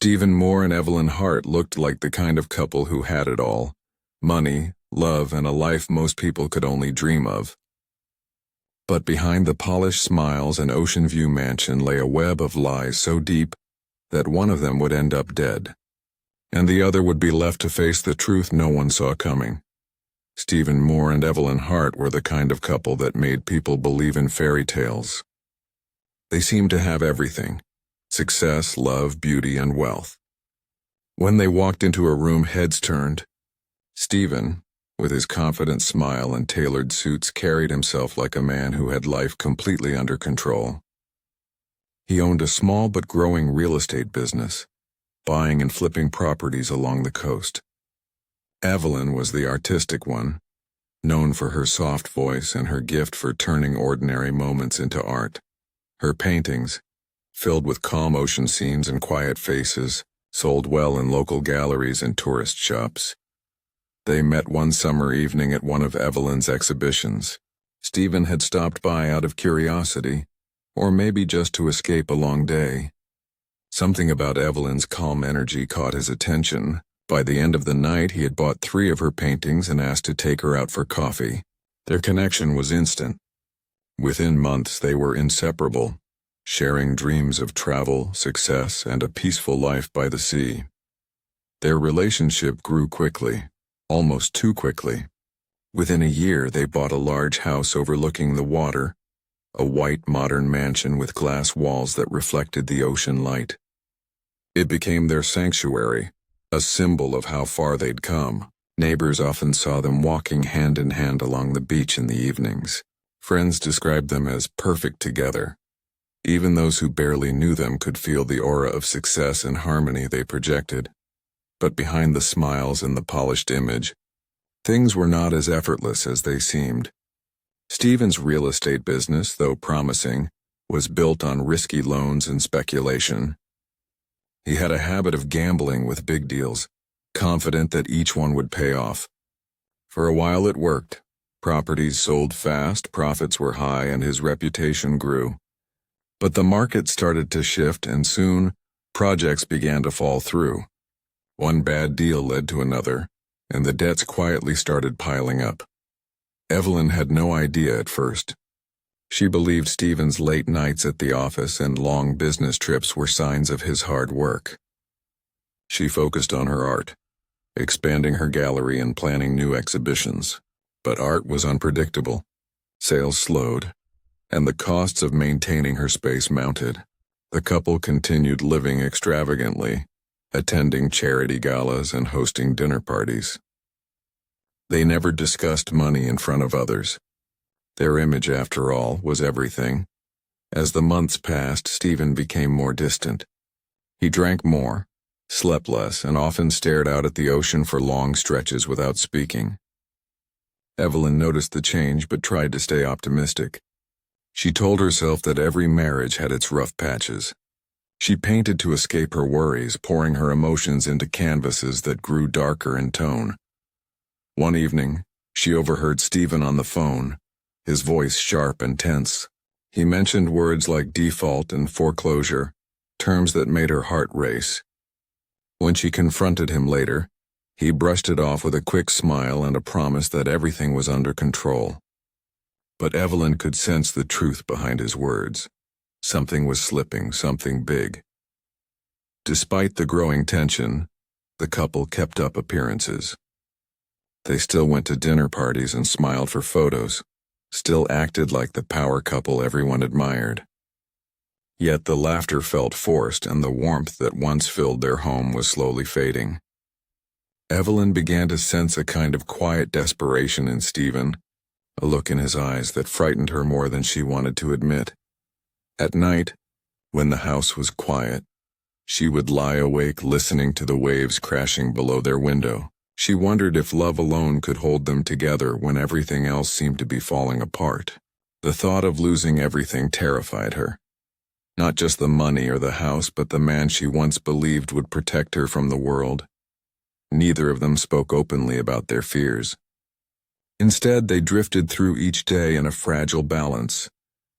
Stephen Moore and Evelyn Hart looked like the kind of couple who had it all: money, love, and a life most people could only dream of. But behind the polished smiles and ocean view mansion lay a web of lies so deep that one of them would end up dead, and the other would be left to face the truth no one saw coming. Stephen Moore and Evelyn Hart were the kind of couple that made people believe in fairy tales. They seemed to have everything: success, love, beauty, and wealth. When they walked into a room, heads turned. Stephen, with his confident smile and tailored suits, carried himself like a man who had life completely under control. He owned a small but growing real estate business, buying and flipping properties along the coast. Evelyn was the artistic one, known for her soft voice and her gift for turning ordinary moments into art. Her paintings, filled with calm ocean scenes and quiet faces, sold well in local galleries and tourist shops. They met one summer evening at one of Evelyn's exhibitions. Stephen had stopped by out of curiosity, or maybe just to escape a long day. Something about Evelyn's calm energy caught his attention. By the end of the night, he had bought 3 of her paintings and asked to take her out for coffee. Their connection was instant. Within months, they were inseparable, sharing dreams of travel, success, and a peaceful life by the sea. Their relationship grew quickly, almost too quickly. Within a year, they bought a large house overlooking the water, a white modern mansion with glass walls that reflected the ocean light. It became their sanctuary, a symbol of how far they'd come. Neighbors often saw them walking hand in hand along the beach in the evenings. Friends described them as perfect together. Even those who barely knew them could feel the aura of success and harmony they projected. But behind the smiles and the polished image, things were not as effortless as they seemed. Stephen's real estate business, though promising, was built on risky loans and speculation. He had a habit of gambling with big deals, confident that each one would pay off. For a while it worked. Properties sold fast, profits were high, and his reputation grew. But the market started to shift, and soon, projects began to fall through. One bad deal led to another, and the debts quietly started piling up. Evelyn had no idea at first. She believed Stephen's late nights at the office and long business trips were signs of his hard work. She focused on her art, expanding her gallery and planning new exhibitions. But art was unpredictable. Sales slowed, and the costs of maintaining her space mounted. The couple continued living extravagantly, attending charity galas and hosting dinner parties. They never discussed money in front of others. Their image, after all, was everything. As the months passed, Stephen became more distant. He drank more, slept less, and often stared out at the ocean for long stretches without speaking. Evelyn noticed the change but tried to stay optimistic. She told herself that every marriage had its rough patches. She painted to escape her worries, pouring her emotions into canvases that grew darker in tone. One evening, she overheard Stephen on the phone, his voice sharp and tense. He mentioned words like default and foreclosure, terms that made her heart race. When she confronted him later, he brushed it off with a quick smile and a promise that everything was under control. But Evelyn could sense the truth behind his words. Something was slipping, something big. Despite the growing tension, the couple kept up appearances. They still went to dinner parties and smiled for photos, still acted like the power couple everyone admired. Yet the laughter felt forced, and the warmth that once filled their home was slowly fading. Evelyn began to sense a kind of quiet desperation in Stephen, a look in his eyes that frightened her more than she wanted to admit. At night, when the house was quiet, she would lie awake listening to the waves crashing below their window. She wondered if love alone could hold them together when everything else seemed to be falling apart. The thought of losing everything terrified her. Not just the money or the house, but the man she once believed would protect her from the world. Neither of them spoke openly about their fears. Instead, they drifted through each day in a fragile balance,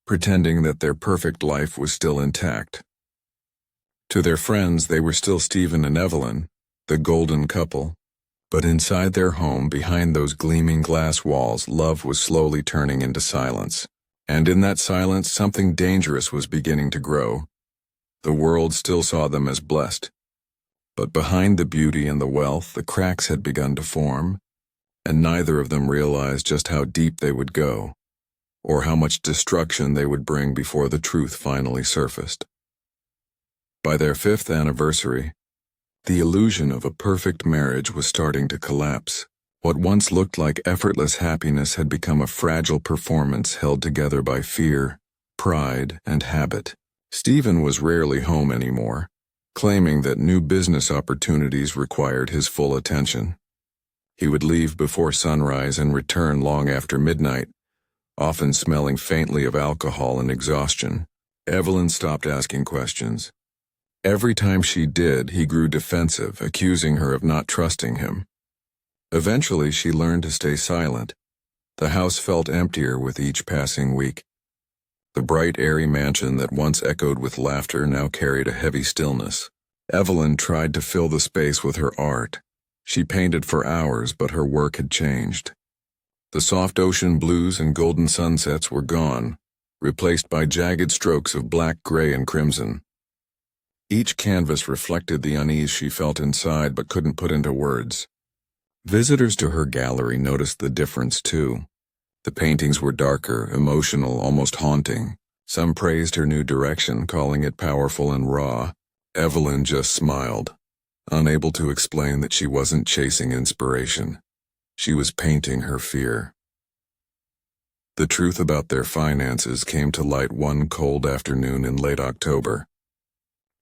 pretending that their perfect life was still intact. To their friends, they were still Stephen and Evelyn, the golden couple. But inside their home, behind those gleaming glass walls, love was slowly turning into silence. And in that silence, something dangerous was beginning to grow. The world still saw them as blessed. But behind the beauty and the wealth, the cracks had begun to form, and neither of them realized just how deep they would go, or how much destruction they would bring before the truth finally surfaced. By their 5th anniversary, the illusion of a perfect marriage was starting to collapse. What once looked like effortless happiness had become a fragile performance held together by fear, pride, and habit. Stephen was rarely home anymore, claiming that new business opportunities required his full attention. He would leave before sunrise and return long after midnight, often smelling faintly of alcohol and exhaustion. Evelyn stopped asking questions. Every time she did, he grew defensive, accusing her of not trusting him. Eventually, she learned to stay silent. The house felt emptier with each passing week. The bright, airy mansion that once echoed with laughter now carried a heavy stillness. Evelyn tried to fill the space with her art. She painted for hours, but her work had changed. The soft ocean blues and golden sunsets were gone, replaced by jagged strokes of black, gray, and crimson. Each canvas reflected the unease she felt inside but couldn't put into words. Visitors to her gallery noticed the difference too. The paintings were darker, emotional, almost haunting. Some praised her new direction, calling it powerful and raw. Evelyn just smiled, unable to explain that she wasn't chasing inspiration. She was painting her fear. The truth about their finances came to light one cold afternoon in late October.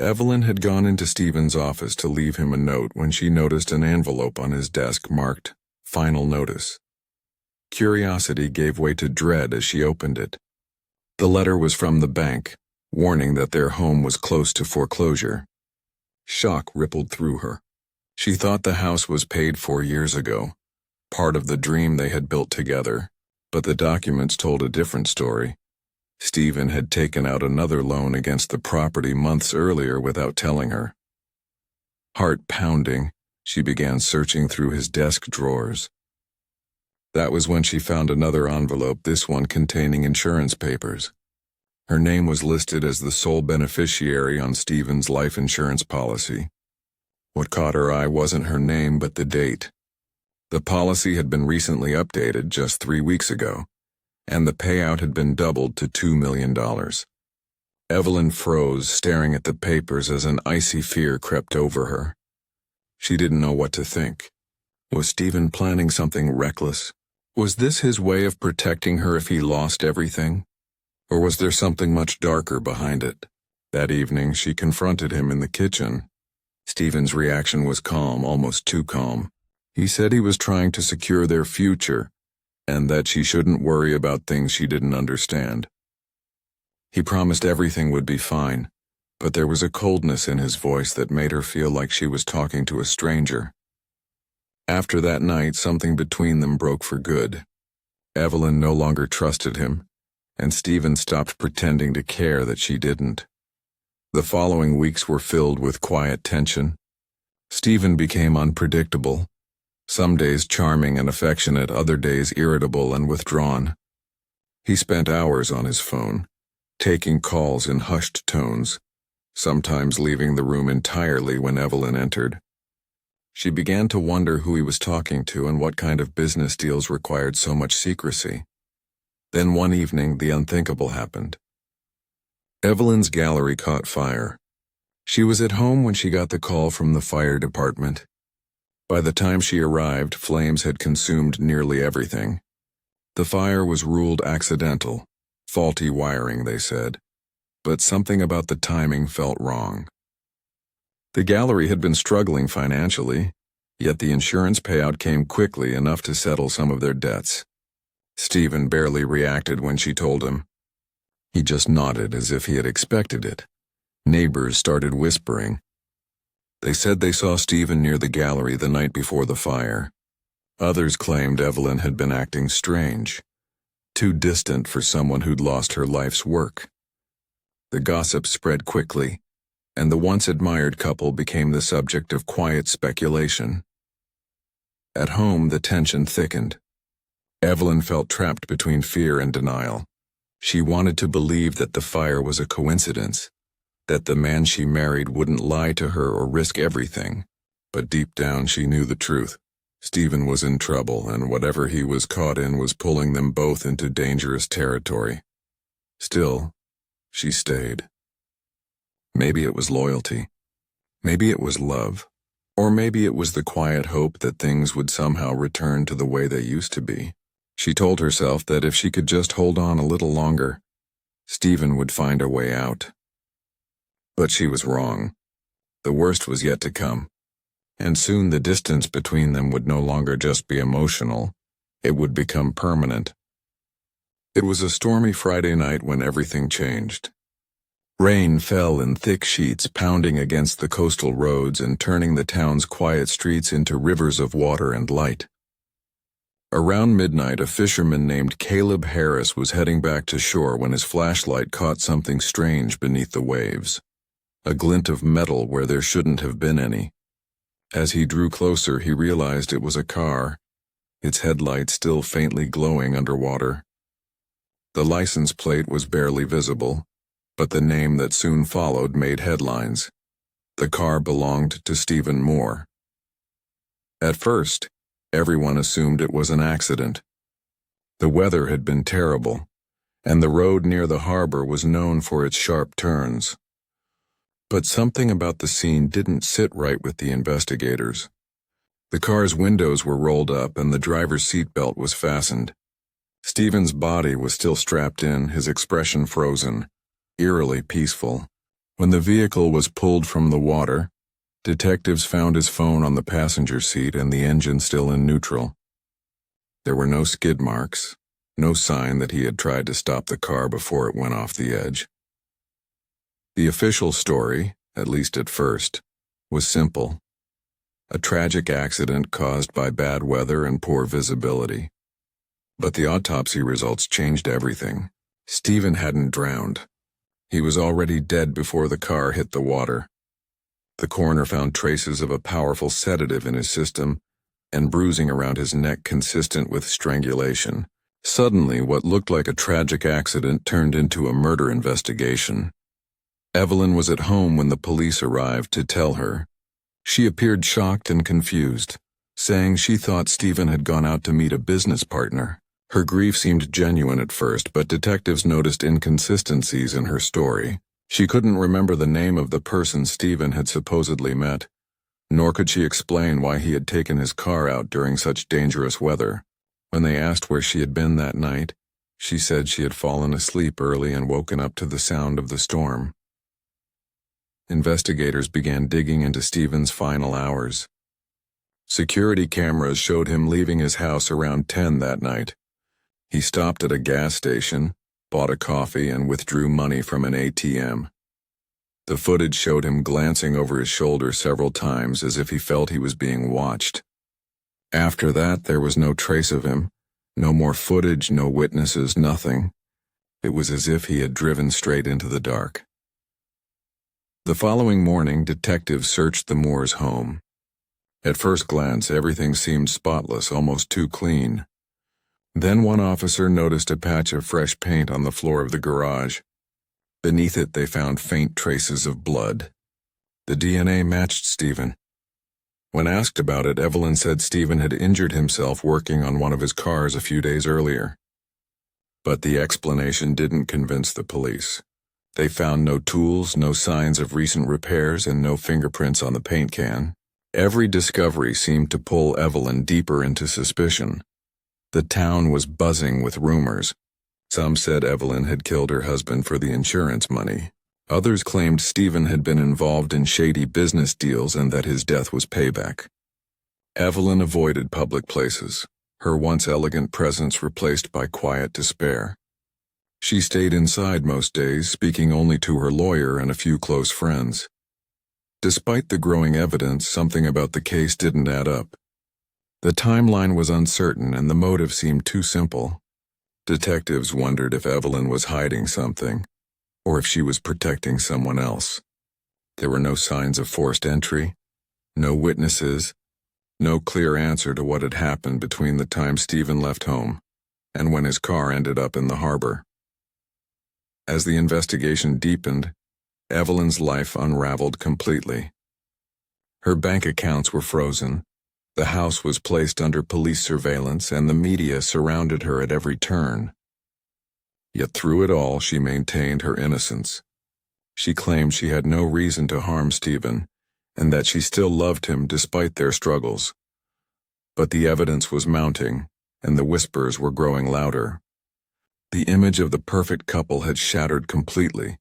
Evelyn had gone into Stephen's office to leave him a note when she noticed an envelope on his desk marked "Final Notice." Curiosity gave way to dread as she opened it. The letter was from the bank, warning that their home was close to foreclosure. Shock rippled through her. She thought the house was paid for years ago, part of the dream they had built together, but the documents told a different story. Stephen had taken out another loan against the property months earlier without telling her. Heart pounding, she began searching through his desk drawers. That was when she found another envelope, this one containing insurance papers. Her name was listed as the sole beneficiary on Stephen's life insurance policy. What caught her eye wasn't her name but the date. The policy had been recently updated just 3 weeks ago, and the payout had been doubled to $2 million. Evelyn froze, staring at the papers as an icy fear crept over her. She didn't know what to think. Was Stephen planning something reckless? Was this his way of protecting her if he lost everything? Or was there something much darker behind it? That evening, she confronted him in the kitchen. Stephen's reaction was calm, almost too calm. He said he was trying to secure their future, and that she shouldn't worry about things she didn't understand. He promised everything would be fine, but there was a coldness in his voice that made her feel like she was talking to a stranger. After that night, something between them broke for good. Evelyn no longer trusted him, and Stephen stopped pretending to care that she didn't. The following weeks were filled with quiet tension. Stephen became unpredictable. Some days charming and affectionate, other days irritable and withdrawn. He spent hours on his phone, taking calls in hushed tones, sometimes leaving the room entirely when Evelyn entered. She began to wonder who he was talking to and what kind of business deals required so much secrecy. Then one evening, the unthinkable happened. Evelyn's gallery caught fire. She was at home when she got the call from the fire department. By the time she arrived, flames had consumed nearly everything. The fire was ruled accidental, faulty wiring, they said, but something about the timing felt wrong. The gallery had been struggling financially, yet the insurance payout came quickly, enough to settle some of their debts. Stephen barely reacted when she told him. He just nodded as if he had expected it. Neighbors started whispering. They said they saw Stephen near the gallery the night before the fire. Others claimed Evelyn had been acting strange, too distant for someone who'd lost her life's work. The gossip spread quickly, and the once admired couple became the subject of quiet speculation. At home, the tension thickened. Evelyn felt trapped between fear and denial. She wanted to believe that the fire was a coincidence, that the man she married wouldn't lie to her or risk everything. But deep down she knew the truth. Stephen was in trouble, and whatever he was caught in was pulling them both into dangerous territory. Still, she stayed. Maybe it was loyalty. Maybe it was love. Or maybe it was the quiet hope that things would somehow return to the way they used to be. She told herself that if she could just hold on a little longer, Stephen would find a way out. But she was wrong. The worst was yet to come. And soon the distance between them would no longer just be emotional, it would become permanent. It was a stormy Friday night when everything changed. Rain fell in thick sheets, pounding against the coastal roads and turning the town's quiet streets into rivers of water and light. Around midnight, a fisherman named Caleb Harris was heading back to shore when his flashlight caught something strange beneath the waves. A glint of metal where there shouldn't have been any. As he drew closer, he realized it was a car, its headlights still faintly glowing underwater. The license plate was barely visible, but the name that soon followed made headlines. The car belonged to Stephen Moore. At first, everyone assumed it was an accident. The weather had been terrible, and the road near the harbor was known for its sharp turns. But something about the scene didn't sit right with the investigators. The car's windows were rolled up and the driver's seatbelt was fastened. Stephen's body was still strapped in, his expression frozen, eerily peaceful. When the vehicle was pulled from the water, detectives found his phone on the passenger seat and the engine still in neutral. There were no skid marks, no sign that he had tried to stop the car before it went off the edge. The official story, at least at first, was simple. A tragic accident caused by bad weather and poor visibility. But the autopsy results changed everything. Stephen hadn't drowned. He was already dead before the car hit the water. The coroner found traces of a powerful sedative in his system and bruising around his neck consistent with strangulation. Suddenly, what looked like a tragic accident turned into a murder investigation. Evelyn was at home when the police arrived to tell her. She appeared shocked and confused, saying she thought Stephen had gone out to meet a business partner. Her grief seemed genuine at first, but detectives noticed inconsistencies in her story. She couldn't remember the name of the person Stephen had supposedly met, nor could she explain why he had taken his car out during such dangerous weather. When they asked where she had been that night, she said she had fallen asleep early and woken up to the sound of the storm. Investigators began digging into Stephen's final hours. Security cameras showed him leaving his house around 10 that night. He stopped at a gas station, bought a coffee, and withdrew money from an ATM. The footage showed him glancing over his shoulder several times as if he felt he was being watched. After that, there was no trace of him. No more footage, no witnesses, nothing. It was as if he had driven straight into the dark. The following morning, detectives searched the Moores' home. At first glance, everything seemed spotless, almost too clean. Then one officer noticed a patch of fresh paint on the floor of the garage. Beneath it, they found faint traces of blood. The DNA matched Stephen. When asked about it, Evelyn said Stephen had injured himself working on one of his cars a few days earlier. But the explanation didn't convince the police. They found no tools, no signs of recent repairs, and no fingerprints on the paint can. Every discovery seemed to pull Evelyn deeper into suspicion. The town was buzzing with rumors. Some said Evelyn had killed her husband for the insurance money. Others claimed Stephen had been involved in shady business deals and that his death was payback. Evelyn avoided public places, her once elegant presence replaced by quiet despair. She stayed inside most days, speaking only to her lawyer and a few close friends. Despite the growing evidence, something about the case didn't add up. The timeline was uncertain and the motive seemed too simple. Detectives wondered if Evelyn was hiding something, or if she was protecting someone else. There were no signs of forced entry, no witnesses, no clear answer to what had happened between the time Stephen left home and when his car ended up in the harbor. As the investigation deepened, Evelyn's life unraveled completely. Her bank accounts were frozen, the house was placed under police surveillance, and the media surrounded her at every turn. Yet through it all, she maintained her innocence. She claimed she had no reason to harm Stephen, and that she still loved him despite their struggles. But the evidence was mounting, and the whispers were growing louder. The image of the perfect couple had shattered completely,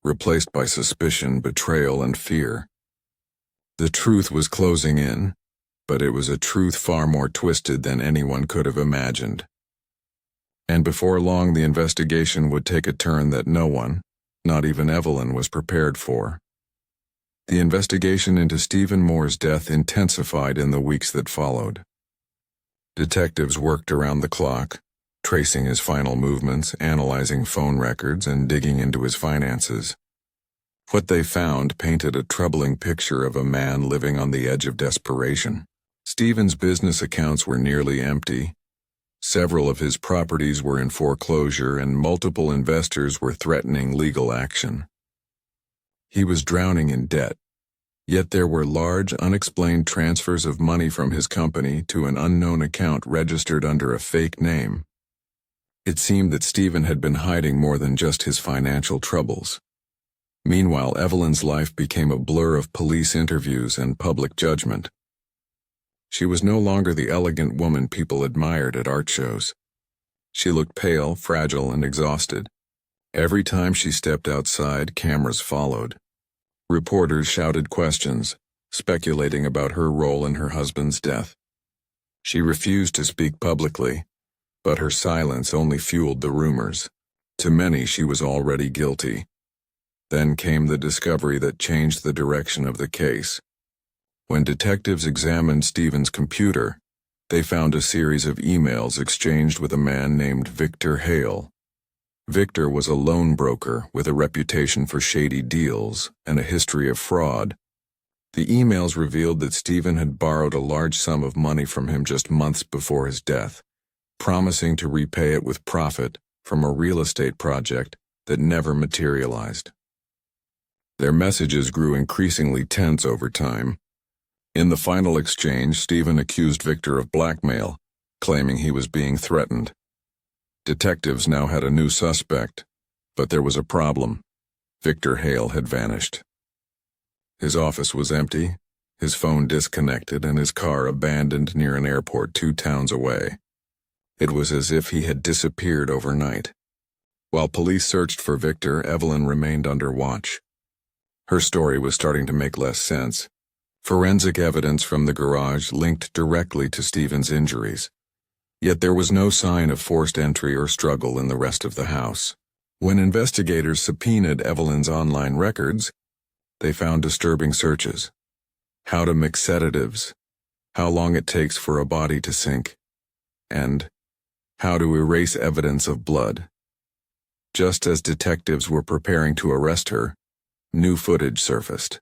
replaced by suspicion, betrayal, and fear. The truth was closing in, but it was a truth far more twisted than anyone could have imagined. And before long, the investigation would take a turn that no one, not even Evelyn, was prepared for. The investigation into Stephen Moore's death intensified in the weeks that followed. Detectives worked around the clock, tracing his final movements, analyzing phone records, and digging into his finances. What they found painted a troubling picture of a man living on the edge of desperation. Stephen's business accounts were nearly empty. Several of his properties were in foreclosure, and multiple investors were threatening legal action. He was drowning in debt, yet there were large, unexplained transfers of money from his company to an unknown account registered under a fake name. It seemed that Stephen had been hiding more than just his financial troubles. Meanwhile, Evelyn's life became a blur of police interviews and public judgment. She was no longer the elegant woman people admired at art shows. She looked pale, fragile, and exhausted. Every time she stepped outside, cameras followed. Reporters shouted questions, speculating about her role in her husband's death. She refused to speak publicly, but her silence only fueled the rumors. To many, she was already guilty. Then came the discovery that changed the direction of the case. When detectives examined Stephen's computer, they found a series of emails exchanged with a man named Victor Hale. Victor was a loan broker with a reputation for shady deals and a history of fraud. The emails revealed that Stephen had borrowed a large sum of money from him just months before his death, promising to repay it with profit from a real estate project that never materialized. Their messages grew increasingly tense over time. In the final exchange, Stephen accused Victor of blackmail, claiming he was being threatened. Detectives now had a new suspect, but there was a problem. Victor Hale had vanished. His office was empty, his phone disconnected, and his car abandoned near an airport 2 towns away. It was as if he had disappeared overnight. While police searched for Victor, Evelyn remained under watch. Her story was starting to make less sense. Forensic evidence from the garage linked directly to Stephen's injuries. Yet there was no sign of forced entry or struggle in the rest of the house. When investigators subpoenaed Evelyn's online records, they found disturbing searches. How to mix sedatives, how long it takes for a body to sink, and how to erase evidence of blood. Just as detectives were preparing to arrest her, new footage surfaced.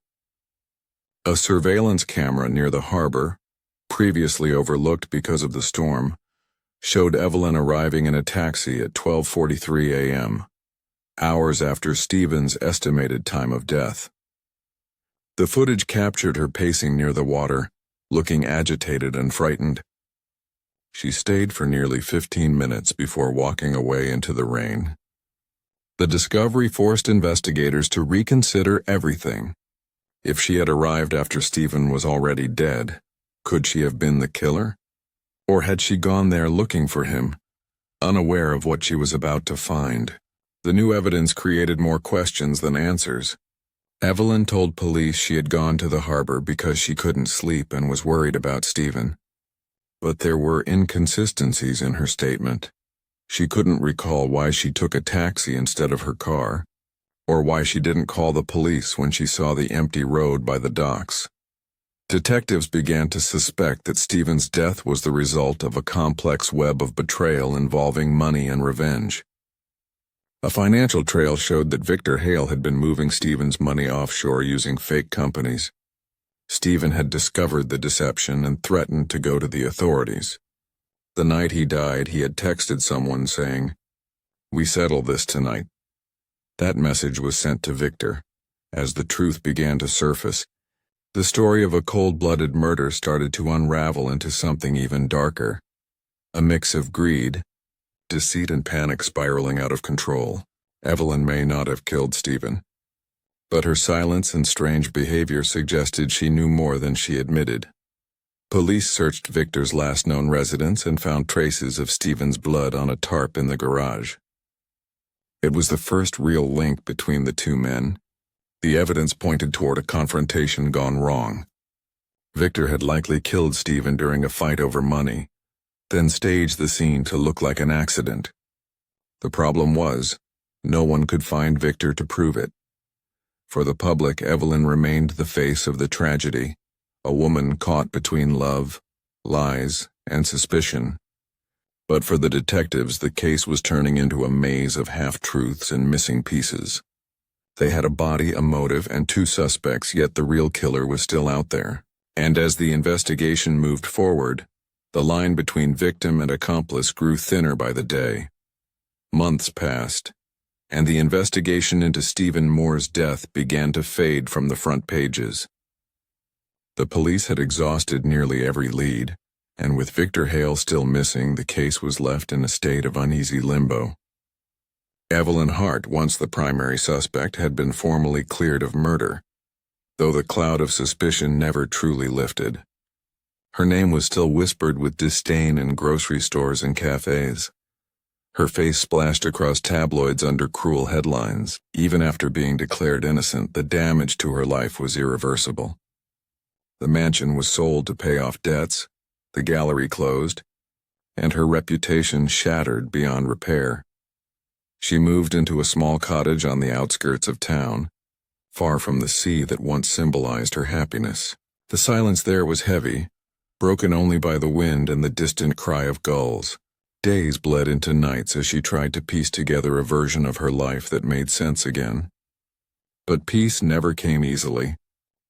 A surveillance camera near the harbor, previously overlooked because of the storm, showed Evelyn arriving in a taxi at 12:43 a.m., hours after Stephen's estimated time of death. The footage captured her pacing near the water, looking agitated and frightened. She stayed for nearly 15 minutes before walking away into the rain. The discovery forced investigators to reconsider everything. If she had arrived after Stephen was already dead, could she have been the killer? Or had she gone there looking for him, unaware of what she was about to find? The new evidence created more questions than answers. Evelyn told police she had gone to the harbor because she couldn't sleep and was worried about Stephen. But there were inconsistencies in her statement. She couldn't recall why she took a taxi instead of her car, or why she didn't call the police when she saw the empty road by the docks. Detectives began to suspect that Stephen's death was the result of a complex web of betrayal involving money and revenge. A financial trail showed that Victor Hale had been moving Stephen's money offshore using fake companies. Stephen had discovered the deception and threatened to go to the authorities. The night he died, he had texted someone saying, "We settle this tonight." That message was sent to Victor. As the truth began to surface, the story of a cold-blooded murder started to unravel into something even darker. A mix of greed, deceit, and panic spiraling out of control. Evelyn may not have killed Stephen, but her silence and strange behavior suggested she knew more than she admitted. Police searched Victor's last known residence and found traces of Stephen's blood on a tarp in the garage. It was the first real link between the two men. The evidence pointed toward a confrontation gone wrong. Victor had likely killed Stephen during a fight over money, then staged the scene to look like an accident. The problem was, no one could find Victor to prove it. For the public, Evelyn remained the face of the tragedy, a woman caught between love, lies, and suspicion. But for the detectives, the case was turning into a maze of half-truths and missing pieces. They had a body, a motive, and two suspects, yet the real killer was still out there. And as the investigation moved forward, the line between victim and accomplice grew thinner by the day. Months passed, and the investigation into Stephen Moore's death began to fade from the front pages. The police had exhausted nearly every lead, and with Victor Hale still missing, the case was left in a state of uneasy limbo. Evelyn Hart, once the primary suspect, had been formally cleared of murder, though the cloud of suspicion never truly lifted. Her name was still whispered with disdain in grocery stores and cafes. Her face splashed across tabloids under cruel headlines. Even after being declared innocent, the damage to her life was irreversible. The mansion was sold to pay off debts, the gallery closed, and her reputation shattered beyond repair. She moved into a small cottage on the outskirts of town, far from the sea that once symbolized her happiness. The silence there was heavy, broken only by the wind and the distant cry of gulls. Days bled into nights as she tried to piece together a version of her life that made sense again. But peace never came easily.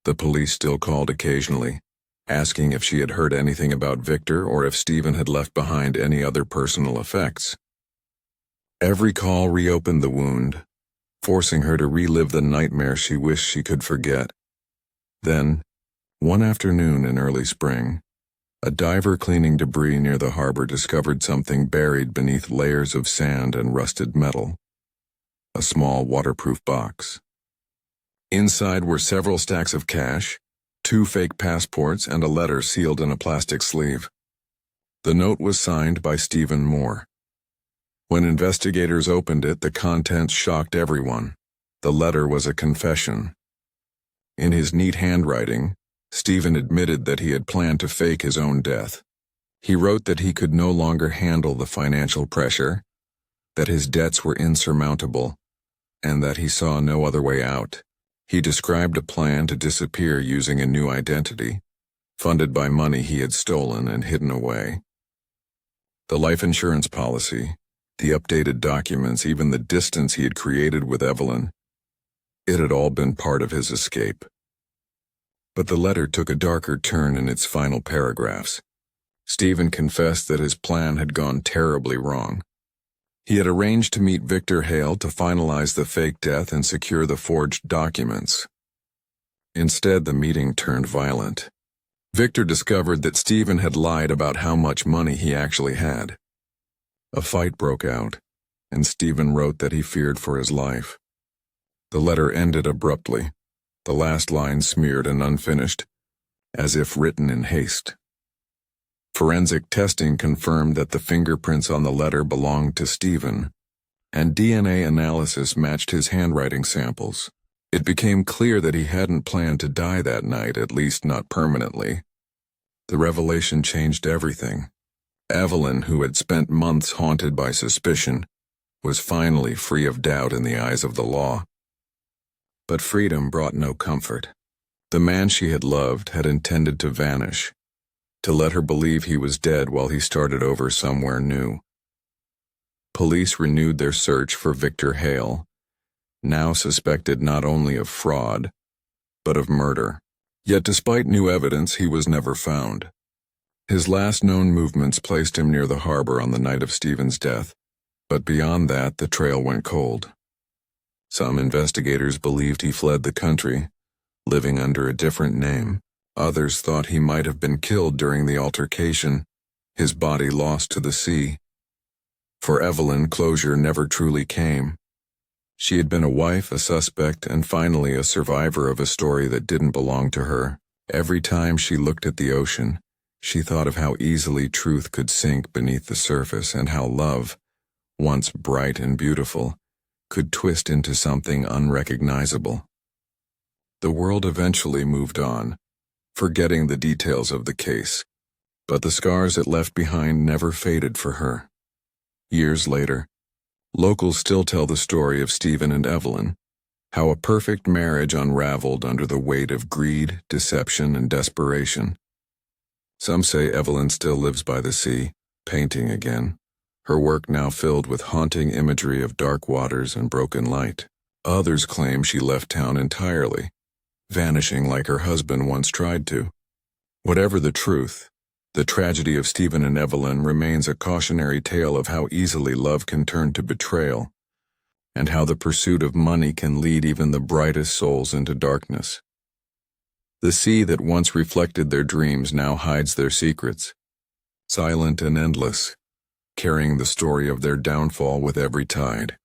The police still called occasionally, asking if she had heard anything about Victor or if Stephen had left behind any other personal effects. Every call reopened the wound, forcing her to relive the nightmare she wished she could forget. Then, one afternoon in early spring, a diver cleaning debris near the harbor discovered something buried beneath layers of sand and rusted metal. A small waterproof box. Inside were several stacks of cash, 2 fake passports, and a letter sealed in a plastic sleeve. The note was signed by Stephen Moore. When investigators opened it, the contents shocked everyone. The letter was a confession. In his neat handwriting, Stephen admitted that he had planned to fake his own death. He wrote that he could no longer handle the financial pressure, that his debts were insurmountable, and that he saw no other way out. He described a plan to disappear using a new identity, funded by money he had stolen and hidden away. The life insurance policy, the updated documents, even the distance he had created with Evelyn, it had all been part of his escape. But the letter took a darker turn in its final paragraphs. Stephen confessed that his plan had gone terribly wrong. He had arranged to meet Victor Hale to finalize the fake death and secure the forged documents. Instead, the meeting turned violent. Victor discovered that Stephen had lied about how much money he actually had. A fight broke out, and Stephen wrote that he feared for his life. The letter ended abruptly, the last line smeared and unfinished, as if written in haste. Forensic testing confirmed that the fingerprints on the letter belonged to Stephen, and DNA analysis matched his handwriting samples. It became clear that he hadn't planned to die that night, at least not permanently. The revelation changed everything. Evelyn, who had spent months haunted by suspicion, was finally free of doubt in the eyes of the law. But freedom brought no comfort. The man she had loved had intended to vanish, to let her believe he was dead while he started over somewhere new. Police renewed their search for Victor Hale, now suspected not only of fraud, but of murder. Yet despite new evidence, he was never found. His last known movements placed him near the harbor on the night of Stephen's death, but beyond that, the trail went cold. Some investigators believed he fled the country, living under a different name. Others thought he might have been killed during the altercation, his body lost to the sea. For Evelyn, closure never truly came. She had been a wife, a suspect, and finally a survivor of a story that didn't belong to her. Every time she looked at the ocean, she thought of how easily truth could sink beneath the surface and how love, once bright and beautiful, could twist into something unrecognizable. The world eventually moved on, forgetting the details of the case, but the scars it left behind never faded for her. Years later, locals still tell the story of Stephen and Evelyn, how a perfect marriage unraveled under the weight of greed, deception, and desperation. Some say Evelyn still lives by the sea, painting again, her work now filled with haunting imagery of dark waters and broken light. Others claim she left town entirely, vanishing like her husband once tried to. Whatever the truth, the tragedy of Stephen and Evelyn remains a cautionary tale of how easily love can turn to betrayal, and how the pursuit of money can lead even the brightest souls into darkness. The sea that once reflected their dreams now hides their secrets, silent and endless, carrying the story of their downfall with every tide.